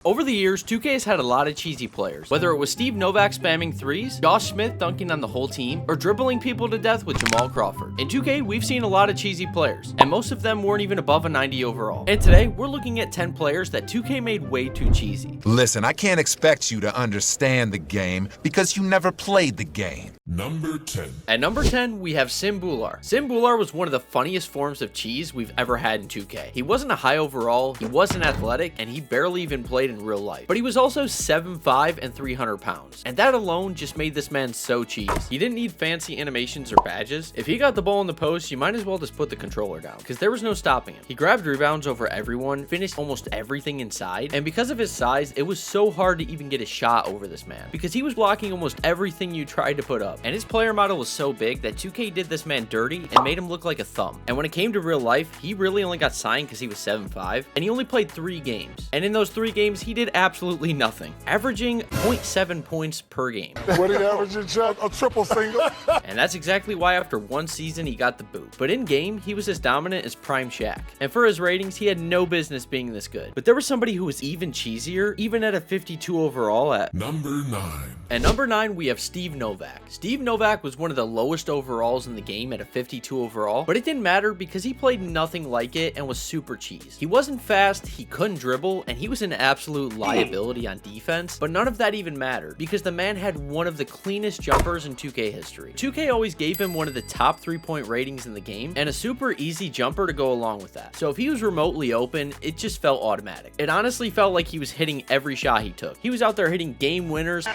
Over the years, 2K has had a lot of cheesy players, whether it was Steve Novak spamming threes, Josh Smith dunking on the whole team, or dribbling people to death with Jamal Crawford. In 2K, we've seen a lot of cheesy players, and most of them weren't even above a 90 overall. And today, we're looking at 10 players that 2K made way too cheesy. Listen, I can't expect you to understand the game because you never played the game. Number 10. At number 10, we have Simbular. Simbular was one of the funniest forms of cheese we've ever had in 2K. He wasn't a high overall, he wasn't athletic, and he barely even played in real life. But he was also 7'5" and 300 pounds. And that alone just made this man so cheese. He didn't need fancy animations or badges. If he got the ball in the post, you might as well just put the controller down, because there was no stopping him. He grabbed rebounds over everyone, finished almost everything inside, and because of his size, it was so hard to even get a shot over this man, because he was blocking almost everything you tried to put up. And his player model was so big that 2K did this man dirty and made him look like a thumb. And when it came to real life, he really only got signed because he was 7'5", and he only played 3 games. And in those 3 games, he did absolutely nothing, averaging 0.7 points per game. What did he average in Chuck? A triple single? And that's exactly why after 1 season he got the boot. But in game, he was as dominant as Prime Shaq. And for his ratings, he had no business being this good. But there was somebody who was even cheesier, even at a 52 overall at Number 9. At number 9, we have Steve Novak. Steve Novak was one of the lowest overalls in the game at a 52 overall, but it didn't matter because he played nothing like it and was super cheese. He wasn't fast, he couldn't dribble, and he was an absolute liability on defense, but none of that even mattered because the man had one of the cleanest jumpers in 2K history. 2K always gave him one of the top 3-point ratings in the game and a super easy jumper to go along with that. So if he was remotely open, it just felt automatic. It honestly felt like he was hitting every shot he took. He was out there hitting game winners.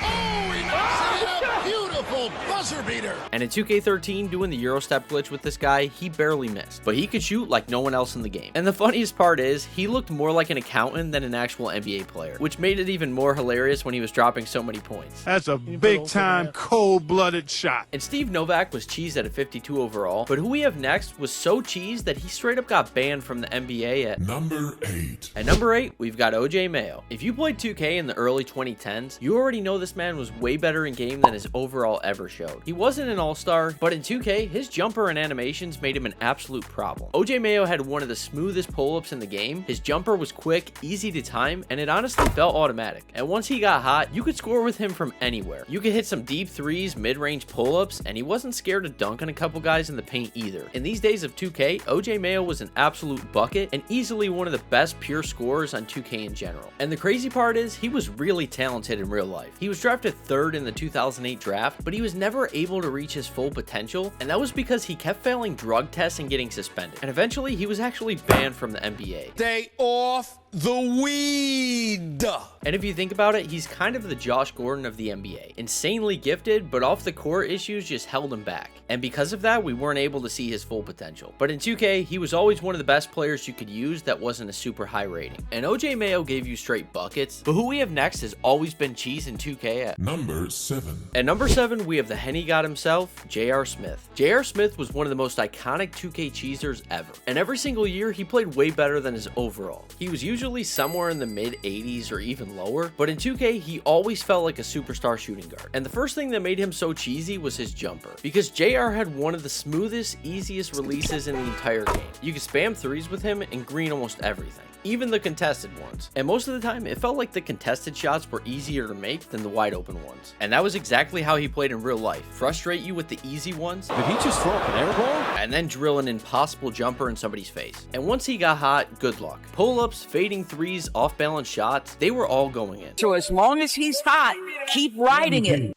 Beautiful buzzer beater. And in 2K13, doing the Euro step glitch with this guy, he barely missed, but he could shoot like no one else in the game. And the funniest part is, he looked more like an accountant than an actual NBA player, which made it even more hilarious when he was dropping so many points. That's a big-time, cold-blooded shot. And Steve Novak was cheese at a 52 overall, but who we have next was so cheese that he straight up got banned from the NBA at Number 8. At number 8, we've got OJ Mayo. If you played 2K in the early 2010s, you already know this man was way better in game than his overall ever showed. He wasn't an all-star, but in 2K, his jumper and animations made him an absolute problem. OJ Mayo had one of the smoothest pull-ups in the game. His jumper was quick, easy to time, and it honestly felt automatic. And once he got hot, you could score with him from anywhere. You could hit some deep threes, mid-range pull-ups, and he wasn't scared to dunk on a couple guys in the paint either. In these days of 2K, OJ Mayo was an absolute bucket and easily one of the best pure scorers on 2K in general. And the crazy part is, he was really talented in real life. He was drafted 3rd in the 2008 draft, but he was never able to reach his full potential, and that was because he kept failing drug tests and getting suspended. And eventually, he was actually banned from the NBA. Stay off the weed. And if you think about it, he's kind of the Josh Gordon of the NBA. Insanely gifted, but off the court issues just held him back. And because of that, we weren't able to see his full potential. But in 2K, he was always one of the best players you could use that wasn't a super high rating. And OJ Mayo gave you straight buckets, but who we have next has always been cheese in 2K at Number 7. At number 7, we have the Henny God himself, J.R. Smith. J.R. Smith was one of the most iconic 2K cheesers ever. And every single year, he played way better than his overall. He was usually somewhere in the mid-80s or even lower, but in 2K, he always felt like a superstar shooting guard. And the first thing that made him so cheesy was his jumper, because JR had one of the smoothest, easiest releases in the entire game. You could spam threes with him and green almost everything, even the contested ones. And most of the time, it felt like the contested shots were easier to make than the wide open ones. And that was exactly how he played in real life. Frustrate you with the easy ones. Did he just throw up an air ball? And then drill an impossible jumper in somebody's face. And once he got hot, good luck. Pull-ups, fading threes, off-balance shots, they were all going in. So as long as he's hot, keep riding it.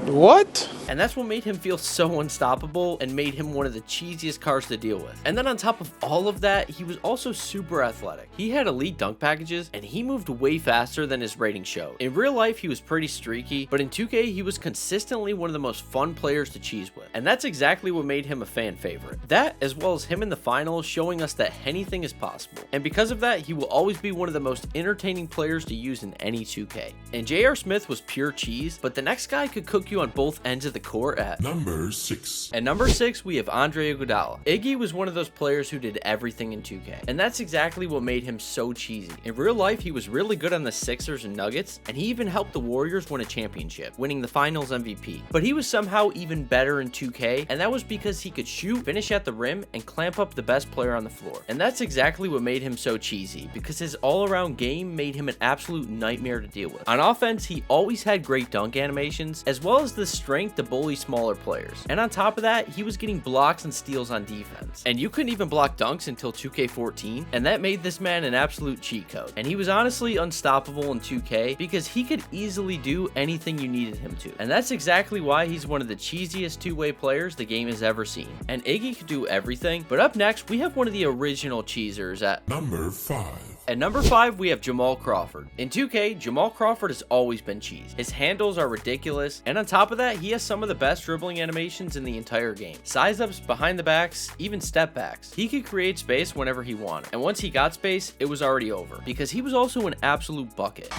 What? And that's what made him feel so unstoppable and made him one of the cheesiest cars to deal with. And then on top of all of that, he was also super athletic. He had elite dunk packages and he moved way faster than his rating showed. In real life, he was pretty streaky, but in 2K, he was consistently one of the most fun players to cheese with. And that's exactly what made him a fan favorite. That, as well as him in the finals, showing us that anything is possible. And because of that, he will always be one of the most entertaining players to use in any 2K. And J.R. Smith was pure cheese, but the next guy could cook you you on both ends of the court at Number 6. At number 6, we have Andre Iguodala. Iggy was one of those players who did everything in 2K, and that's exactly what made him so cheesy. In real life, he was really good on the Sixers and Nuggets, and he even helped the Warriors win a championship, winning the Finals MVP. But he was somehow even better in 2K, and that was because he could shoot, finish at the rim, and clamp up the best player on the floor. And that's exactly what made him so cheesy, because his all-around game made him an absolute nightmare to deal with. On offense, he always had great dunk animations, as well as the strength to bully smaller players. And on top of that, he was getting blocks and steals on defense. And you couldn't even block dunks until 2K14, and that made this man an absolute cheat code. And he was honestly unstoppable in 2K because he could easily do anything you needed him to. And that's exactly why he's one of the cheesiest two-way players the game has ever seen. And Iggy could do everything, but up next, we have one of the original cheesers at Number 5. At number 5, we have Jamal Crawford. In 2K, Jamal Crawford has always been cheese. His handles are ridiculous, and on top of that, he has some of the best dribbling animations in the entire game. Size ups, behind the backs, even step backs. He could create space whenever he wanted, and once he got space, it was already over, because he was also an absolute bucket.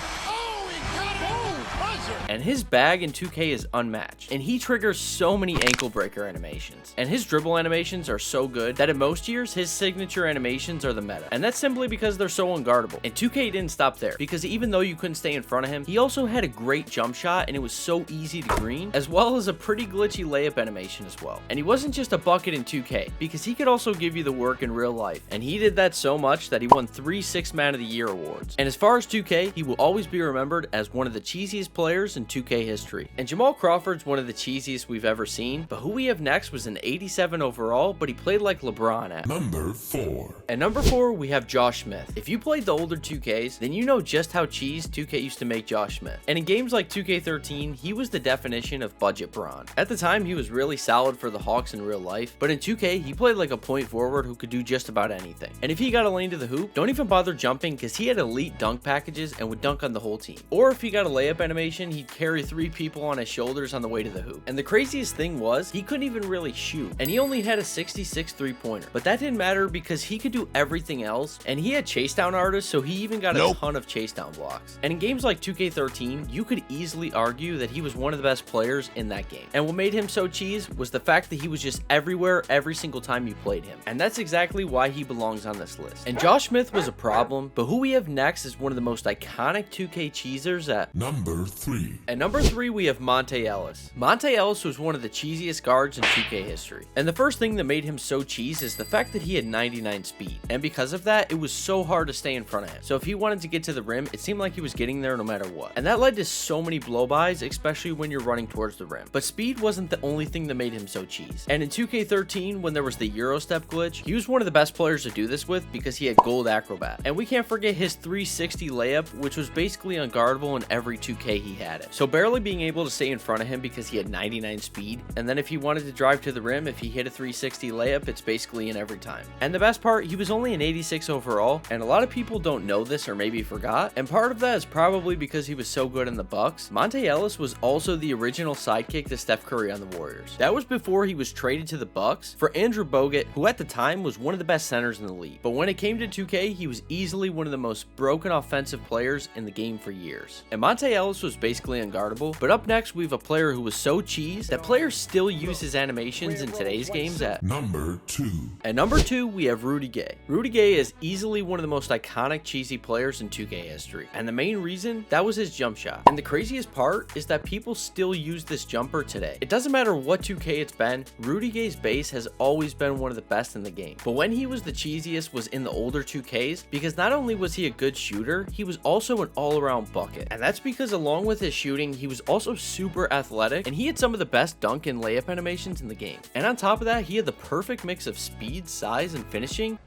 And his bag in 2K is unmatched, and he triggers so many ankle breaker animations. And his dribble animations are so good that in most years, his signature animations are the meta. And that's simply because they're so unguardable. And 2K didn't stop there, because even though you couldn't stay in front of him, he also had a great jump shot, and it was so easy to green, as well as a pretty glitchy layup animation as well. And he wasn't just a bucket in 2K, because he could also give you the work in real life. And he did that so much that he won 3 Sixth Man of the Year awards. And as far as 2K, he will always be remembered as one of the cheesiest players in 2K history. And Jamal Crawford's one of the cheesiest we've ever seen, but who we have next was an 87 overall, but he played like LeBron at Number 4. At number 4, we have Josh Smith. If you played the older 2Ks, then you know just how cheese 2K used to make Josh Smith. And in games like 2K13, he was the definition of budget Bron. At the time, he was really solid for the Hawks in real life, but in 2K, he played like a point forward who could do just about anything. And if he got a lane to the hoop, don't even bother jumping because he had elite dunk packages and would dunk on the whole team. Or if he got a layup animation, he'd carry 3 people on his shoulders on the way to the hoop. And the craziest thing was, he couldn't even really shoot, and he only had a 66 three-pointer. But that didn't matter because he could do everything else, and he had chase down artists, so he even got a ton of chase down blocks. And in games like 2K13, you could easily argue that he was one of the best players in that game. And what made him so cheese was the fact that he was just everywhere every single time you played him. And that's exactly why he belongs on this list. And Josh Smith was a problem, but who we have next is one of the most iconic 2K cheesers at Number 3. At number 3, we have Monte Ellis. Monte Ellis was one of the cheesiest guards in 2K history. And the first thing that made him so cheese is the fact that he had 99 speed. And because of that, it was so hard to stay in front of him. So if he wanted to get to the rim, it seemed like he was getting there no matter what. And that led to so many blow-bys, especially when you're running towards the rim. But speed wasn't the only thing that made him so cheese. And in 2K13, when there was the Euro step glitch, he was one of the best players to do this with because he had gold acrobat. And we can't forget his 360 layup, which was basically unguardable in every 2K he had it. So barely being able to stay in front of him because he had 99 speed, and then if he wanted to drive to the rim, if he hit a 360 layup, it's basically in every time. And the best part, he was only an 86 overall, and a lot of people don't know this or maybe forgot, and part of that is probably because he was so good in the Bucks. Monte Ellis was also the original sidekick to Steph Curry on the Warriors. That was before he was traded to the Bucks for Andrew Bogut, who at the time was one of the best centers in the league. But when it came to 2K, he was easily one of the most broken offensive players in the game for years. And Monte Ellis was basically unguardable, but up next we have a player who was so cheese that players still use his animations in today's games at Number 2. At number 2, we have Rudy Gay. Rudy Gay is easily one of the most iconic cheesy players in 2K history, and the main reason, that was his jump shot. And the craziest part is that people still use this jumper today. It doesn't matter what 2K it's been, Rudy Gay's base has always been one of the best in the game. But when he was the cheesiest was in the older 2Ks, because not only was he a good shooter, he was also an all-around bucket. And that's because along with his shooting, he was also super athletic, and he had some of the best dunk and layup animations in the game. And on top of that, he had the perfect mix of speed, size, and finishing.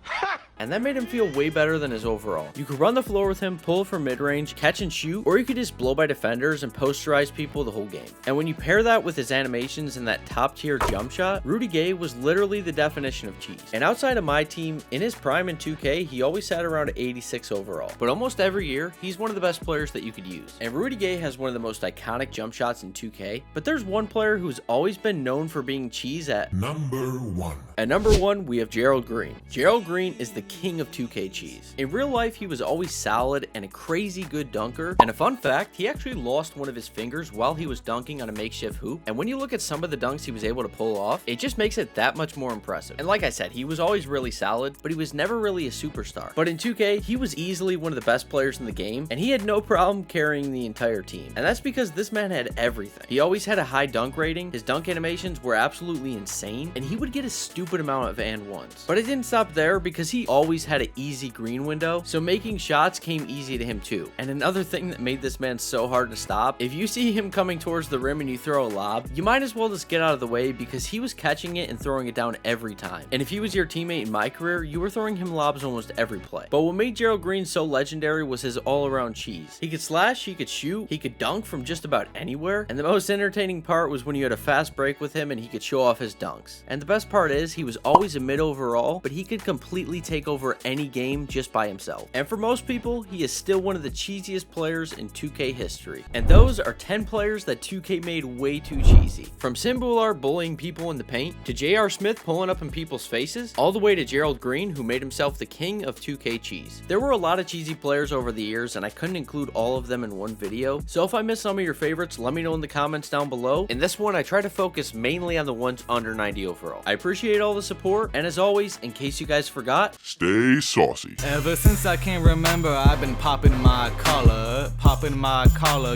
And that made him feel way better than his overall. You could run the floor with him, pull from mid-range, catch and shoot, or you could just blow by defenders and posterize people the whole game. And when you pair that with his animations and that top-tier jump shot, Rudy Gay was literally the definition of cheese. And outside of my team, in his prime in 2K, he always sat around 86 overall. But almost every year, he's one of the best players that you could use. And Rudy Gay has one of the most iconic jump shots in 2K, but there's one player who's always been known for being cheese at Number 1. At number 1, we have Gerald Green. Gerald Green is the king of 2K cheese. In real life, he was always solid and a crazy good dunker, and a fun fact, he actually lost one of his fingers while he was dunking on a makeshift hoop, and when you look at some of the dunks he was able to pull off, it just makes it that much more impressive. And like I said, he was always really solid, but he was never really a superstar. But in 2K, he was easily one of the best players in the game, and he had no problem carrying the entire team. And that's because this man had everything. He always had a high dunk rating, his dunk animations were absolutely insane, and he would get a stupid amount of and ones. But it didn't stop there because he always had an easy green window, so making shots came easy to him too. And another thing that made this man so hard to stop, if you see him coming towards the rim and you throw a lob, you might as well just get out of the way because he was catching it and throwing it down every time. And if he was your teammate in my career, you were throwing him lobs almost every play. But what made Gerald Green so legendary was his all-around cheese. He could slash, he could shoot, he could dunk from just about anywhere, and the most entertaining part was when you had a fast break with him and he could show off his dunks. And the best part is, he was always a mid overall, but he could completely take over any game just by himself. And for most people, he is still one of the cheesiest players in 2K history. And those are 10 players that 2K made way too cheesy. From Simbular bullying people in the paint, to J.R. Smith pulling up in people's faces, all the way to Gerald Green, who made himself the king of 2K cheese. There were a lot of cheesy players over the years, and I couldn't include all of them in one video, so if I missed some of your favorites, let me know in the comments down below. In this one, I try to focus mainly on the ones under 90 overall. I appreciate all the support, and as always, in case you guys forgot, Stay saucy. Ever since I can remember, I've been popping my collar,